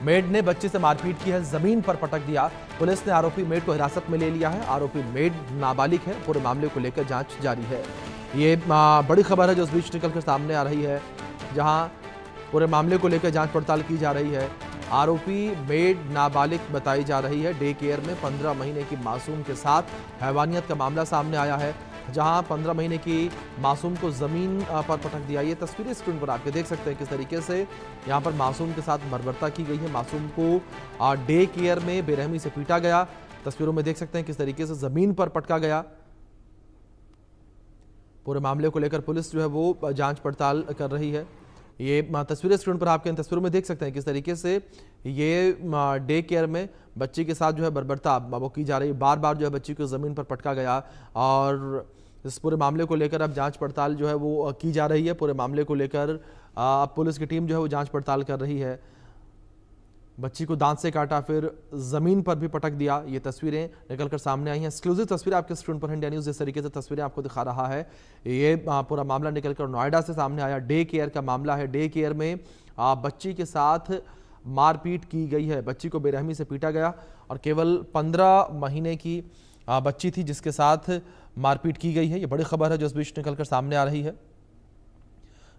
Made ने बच्ची से मारपीट की है, जमीन पर पटक दिया। पुलिस ने आरोपी मेड को हिरासत में ले लिया है। आरोपी मेड नाबालिग है। पूरे मामले को लेकर जांच जारी है। ये बड़ी खबर है जो इस बीच निकलकर सामने आ रही है, जहां पूरे मामले को लेकर जांच पड़ताल की जा रही है। आरोपी मेड नाबालिग बताई जा रही है। डे केयर में 15 महीने की मासूम के साथ हैवानियत का मामला सामने आया है, जहां 15 महीने की मासूम को जमीन पर पटक दिया। ये तस्वीरें स्क्रीन पर आपके देख सकते हैं किस तरीके से यहां पर मासूम के साथ बर्बरता की गई है। मासूम को डे केयर में बेरहमी से पीटा गया। तस्वीरों में देख सकते हैं किस तरीके से जमीन पर पटका गया। पूरे मामले को लेकर पुलिस जो है वो जांच पड़ताल कर रही है। ये तस्वीरें स्क्रीन पर आपके इन तस्वीरों में देख सकते हैं किस तरीके से ये डे केयर में बच्ची के साथ जो है बर्बरता वो की जा रही है। बार बार जो है बच्ची को ज़मीन पर पटका गया और इस पूरे मामले को लेकर अब जांच पड़ताल जो है वो की जा रही है। पूरे मामले को लेकर अब पुलिस की टीम जो है वो जांच पड़ताल कर रही है। बच्ची को दांत से काटा, फिर जमीन पर भी पटक दिया। ये तस्वीरें निकलकर सामने आई हैं। एक्सक्लूसिव तस्वीरें आपके स्क्रीन पर इंडिया न्यूज़ जिस तरीके से तस्वीरें आपको दिखा रहा है, ये पूरा मामला निकलकर नोएडा से सामने आया। डे केयर का मामला है। डे केयर में बच्ची के साथ मारपीट की गई है। बच्ची को बेरहमी से पीटा गया और केवल 15 महीने की बच्ची थी जिसके साथ मारपीट की गई है। ये बड़ी खबर है जो इस बीच निकलकर सामने आ रही है।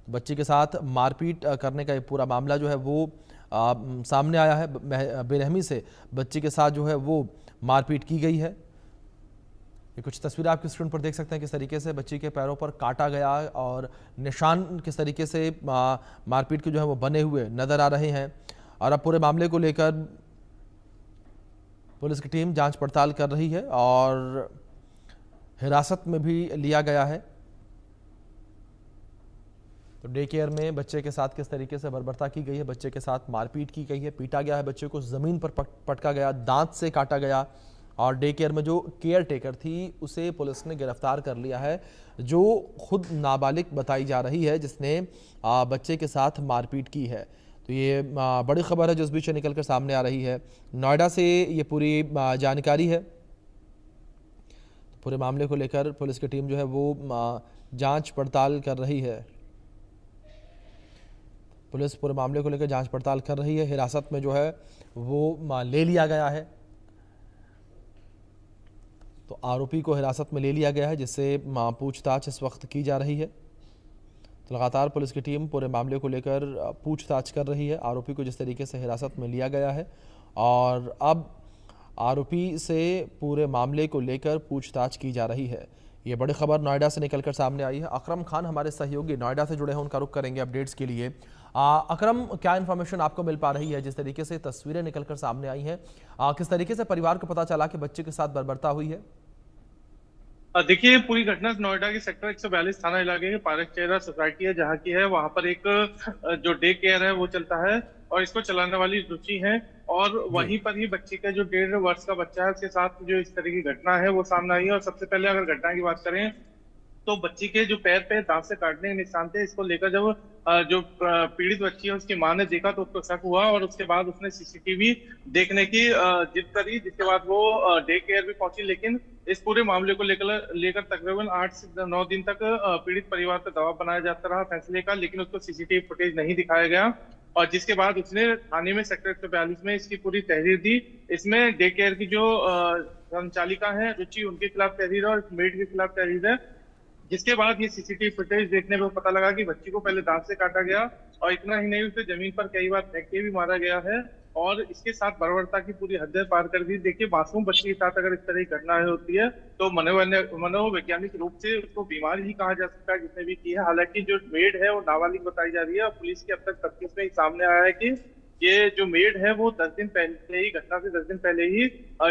बच्ची के साथ मारपीट करने का ये पूरा मामला जो है वो सामने आया है। बेरहमी से बच्ची के साथ जो है वो मारपीट की गई है। ये कुछ तस्वीरें आपकी स्क्रीन पर देख सकते हैं किस तरीके से बच्ची के पैरों पर काटा गया और निशान किस तरीके से मारपीट के जो है वो बने हुए नजर आ रहे हैं। और अब पूरे मामले को लेकर पुलिस की टीम जांच पड़ताल कर रही है और हिरासत में भी लिया गया है। तो डे केयर में बच्चे के साथ किस तरीके से बर्बरता की गई है, बच्चे के साथ मारपीट की गई है, पीटा गया है, बच्चे को जमीन पर पटका गया, दांत से काटा गया और डे केयर में जो केयर टेकर थी उसे पुलिस ने गिरफ्तार कर लिया है, जो खुद नाबालिग बताई जा रही है जिसने बच्चे के साथ मारपीट की है। तो ये बड़ी खबर है जो इस बीच निकलकर सामने आ रही है। नोएडा से ये पूरी जानकारी है। पूरे मामले को लेकर पुलिस की टीम जो है वो जांच पड़ताल कर रही है। पुलिस पूरे मामले को लेकर जांच पड़ताल कर रही है। हिरासत में जो है वो ले लिया गया है। तो आरोपी को हिरासत में ले लिया गया है जिससे पूछताछ इस वक्त की जा रही है। तो लगातार पुलिस की टीम पूरे मामले को लेकर पूछताछ कर रही है। आरोपी को जिस तरीके से हिरासत में लिया गया है और अब आरोपी से पूरे मामले को लेकर पूछताछ की जा रही है। ये बड़ी खबर नोएडा से निकलकर सामने आई है। अकरम खान हमारे सहयोगी नोएडा से जुड़े हैं, उनका रुख करेंगे अपडेट्स के लिए। अकरम, क्या इन्फॉर्मेशन आपको मिल पा रही है जिस तरीके से तस्वीरें निकलकर सामने आई हैं? किस तरीके से परिवार को पता चला कि बच्चे के साथ बर्बरता हुई है? देखिए, पूरी घटना नोएडा के सेक्टर 142 थाना इलाके के पारक चेहरा सोसाइटी है, जहाँ की है। वहां पर एक जो डे केयर है वो चलता है और इसको चलाने वाली रुचि है। और वहीं पर ही बच्ची का जो 1.5 वर्ष का बच्चा है उसके साथ जो इस तरह की घटना है वो सामने आई है। और सबसे पहले अगर घटना की बात करें तो बच्ची के जो पैर पे दांत से काटने के निशान थे, इसको लेकर जब जो पीड़ित बच्ची है उसकी मां ने देखा तो उसको शक हुआ और उसके बाद उसने सीसीटीवी देखने की जिद करी, जिसके बाद वो डे केयर भी पहुंची। लेकिन इस पूरे मामले को लेकर तकरीबन 8 से 9 दिन तक पीड़ित परिवार पर दबाव बनाया जाता रहा फैसले का, लेकिन उसको सीसीटीवी फुटेज नहीं दिखाया गया। और जिसके बाद उसने थाने में सेक्टर 142 में इसकी पूरी तहरीर दी। इसमें डे केयर की जो संचालिका है रुचि, उनके खिलाफ तहरीर है और मेड के खिलाफ तहरीर है। जिसके बाद ये सीसीटीवी फुटेज देखने में पता लगा कि बच्ची को पहले दांत से काटा गया और इतना ही नहीं, उसे जमीन पर कई बार फेंक के भी मारा गया है और इसके साथ बर्बरता की पूरी हदें पार कर दी। देखिए, मासूम बच्ची के साथ अगर इस तरह की घटना होती है तो मनोवैज्ञानिक रूप से उसको बीमार ही कहा जा सकता है जिसने भी की है। हालांकि जो मेड है वो नाबालिग बताई जा रही है और पुलिस की अब तक तफ्तीश में सामने आया है कि ये जो मेड है वो 10 दिन पहले ही, घटना से 10 दिन पहले ही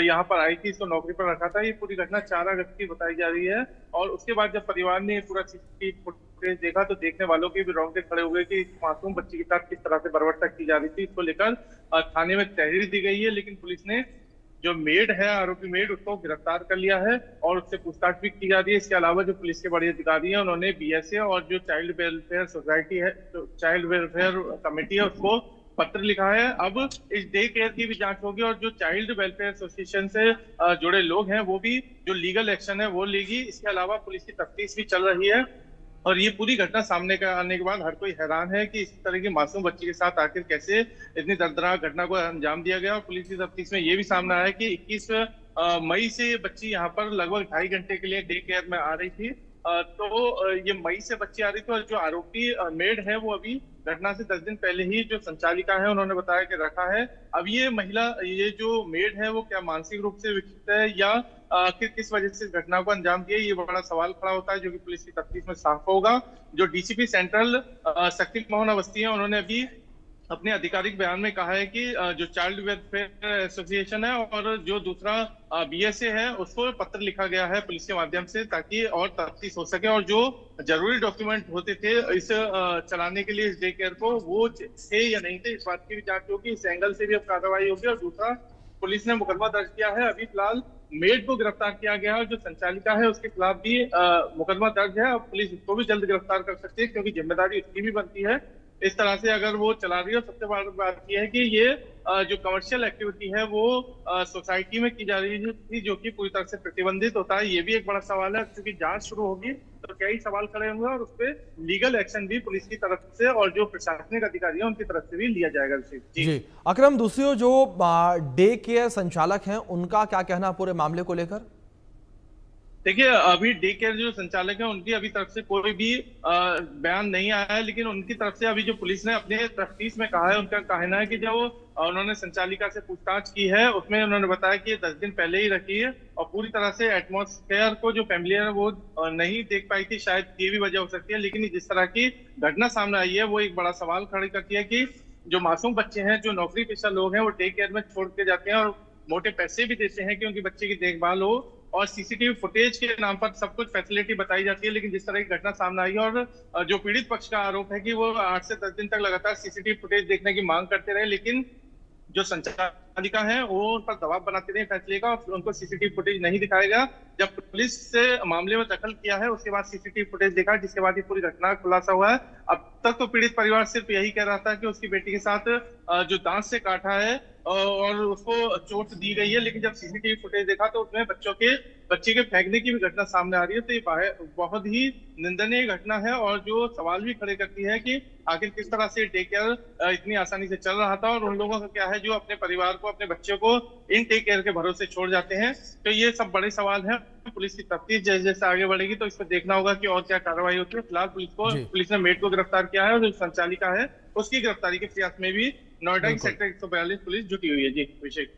यहाँ पर आई थी, इसको नौकरी पर रखा था। ये पूरी घटना 4 अगस्त की बताई जा रही है। और उसके बाद जब परिवार ने पूरा सीसीटीवी फुटेज देखा तो देखने वालों के भी रोंगटे खड़े हुए कि मासूम बच्ची के साथ किस तरह से बर्बरता की जा रही थी। इसको लेकर थाने में तहरीर दी गई है, लेकिन पुलिस ने जो मेड है, आरोपी मेड, उसको गिरफ्तार कर लिया है और उससे पूछताछ भी की जा रही है। इसके अलावा जो पुलिस के बड़े अधिकारी हैं उन्होंने बीएसए और जो चाइल्ड वेलफेयर सोसाइटी है, जो चाइल्ड वेलफेयर कमेटी है, उसको पत्र लिखा है। अब इस डे केयर की भी जांच होगी और जो चाइल्ड वेलफेयर एसोसिएशन से जुड़े लोग हैं वो भी जो लीगल एक्शन है वो लेगी। इसके अलावा पुलिस की तफ्तीश भी चल रही है और ये पूरी घटना सामने का आने के बाद हर कोई हैरान है कि इस तरह की मासूम बच्ची के साथ आखिर कैसे इतनी दर्दनाक घटना को अंजाम दिया गया। और पुलिस की तफ्तीश में ये भी सामने आया कि 21 मई से ये बच्ची यहाँ पर लगभग 2.5 घंटे के लिए डे केयर में आ रही थी। ये मई से बच्ची आ रही थी और जो आरोपी मेड है वो अभी घटना से 10 दिन पहले ही जो संचालिका है उन्होंने बताया कि रखा है। अब ये महिला, ये जो मेड है वो क्या मानसिक रूप से विकसित है या आखिर किस वजह से इस घटना को अंजाम दिया, ये बड़ा सवाल खड़ा होता है, जो कि पुलिस की तफ्तीश में साफ होगा। जो डीसीपी सेंट्रल शक्ति मोहन अवस्थी है, उन्होंने अभी अपने आधिकारिक बयान में कहा है कि जो चाइल्ड वेलफेयर एसोसिएशन है और जो दूसरा बीएसए है उसको पत्र लिखा गया है पुलिस के माध्यम से, ताकि और तफ्तीश हो सके और जो जरूरी डॉक्यूमेंट होते थे इस चलाने के लिए इस डे केयर को, वो थे या नहीं थे, इस बात की भी जांच होगी। इस एंगल से भी अब कार्रवाई होगी। और दूसरा, पुलिस ने मुकदमा दर्ज किया है। अभी फिलहाल मेड को गिरफ्तार किया गया है और जो संचालिका है उसके खिलाफ भी मुकदमा दर्ज है। अब पुलिस उसको भी जल्द गिरफ्तार कर सकती है क्योंकि जिम्मेदारी उसकी भी बनती है इस तरह से अगर वो चला रही है। सबसे बड़ी बात यह है कि ये जो कमर्शियल एक्टिविटी है वो सोसाइटी में की जा रही थी, जो कि पूरी तरह से प्रतिबंधित होता है। ये भी एक बड़ा सवाल है। क्योंकि जांच शुरू होगी तो कई सवाल खड़े होंगे और उस पर लीगल एक्शन भी पुलिस की तरफ से और जो प्रशासनिक अधिकारी है उनकी तरफ से भी लिया जाएगा। जी अकरम, दूसरी ओर जो डे केयर संचालक हैं उनका क्या कहना पूरे मामले को लेकर? देखिए, अभी डे केयर जो संचालक है उनकी अभी तरफ से कोई भी बयान नहीं आया है, लेकिन उनकी तरफ से अभी जो पुलिस ने अपने तफ्तीश में कहा है, उनका कहना है कि जो उन्होंने संचालिका से पूछताछ की है उसमें उन्होंने बताया कि 10 दिन पहले ही रखी है और पूरी तरह से एटमॉस्फेयर को जो फैमिली है वो नहीं देख पाई थी। शायद ये भी वजह हो सकती है। लेकिन जिस तरह की घटना सामने आई है वो एक बड़ा सवाल खड़ा करती है कि जो मासूम बच्चे हैं, जो नौकरी पेशा लोग हैं, वो डे केयर में छोड़ के जाते हैं और मोटे पैसे भी देते हैं कि उनकी बच्चे की देखभाल हो और सीसीटीवी फुटेज के नाम पर सब कुछ फैसिलिटी बताई जाती है। लेकिन जिस तरह की घटना सामने आई है और जो पीड़ित पक्ष का आरोप है कि वो 8 से 10 दिन तक लगातार सीसीटीवी फुटेज देखने की मांग करते रहे, लेकिन जो संचालिका है वो उन पर दबाव बनाते रहे फैसले का और उनको सीसीटीवी फुटेज नहीं दिखाया गया। जब पुलिस से मामले में दखल किया है उसके बाद सीसीटीवी फुटेज देखा, जिसके बाद ये पूरी घटना का खुलासा हुआ है। अब तक तो पीड़ित परिवार सिर्फ यही कह रहा था कि उसकी बेटी के साथ जो दांत से काटा है और उसको चोट दी गई है, लेकिन जब सीसीटीवी फुटेज देखा तो उसमें बच्चे के फेंकने की भी घटना सामने आ रही है। तो ये बहुत ही निंदनीय घटना है और जो सवाल भी खड़े करती है कि आखिर किस तरह से डे केयर इतनी आसानी से चल रहा था और उन लोगों का क्या है जो अपने परिवार को, अपने बच्चों को इन डे केयर के भरोसे छोड़ जाते हैं। तो ये सब बड़े सवाल हैं। पुलिस की तफ्तीश जैसे जैसे आगे बढ़ेगी तो इस पर देखना होगा कि और क्या कार्रवाई होती है। फिलहाल पुलिस ने मेड को गिरफ्तार किया है और जो संचालिका है उसकी गिरफ्तारी के प्रयास में भी नोएडा की सेक्टर 142 पुलिस जुटी हुई है। जी, अभिषेक।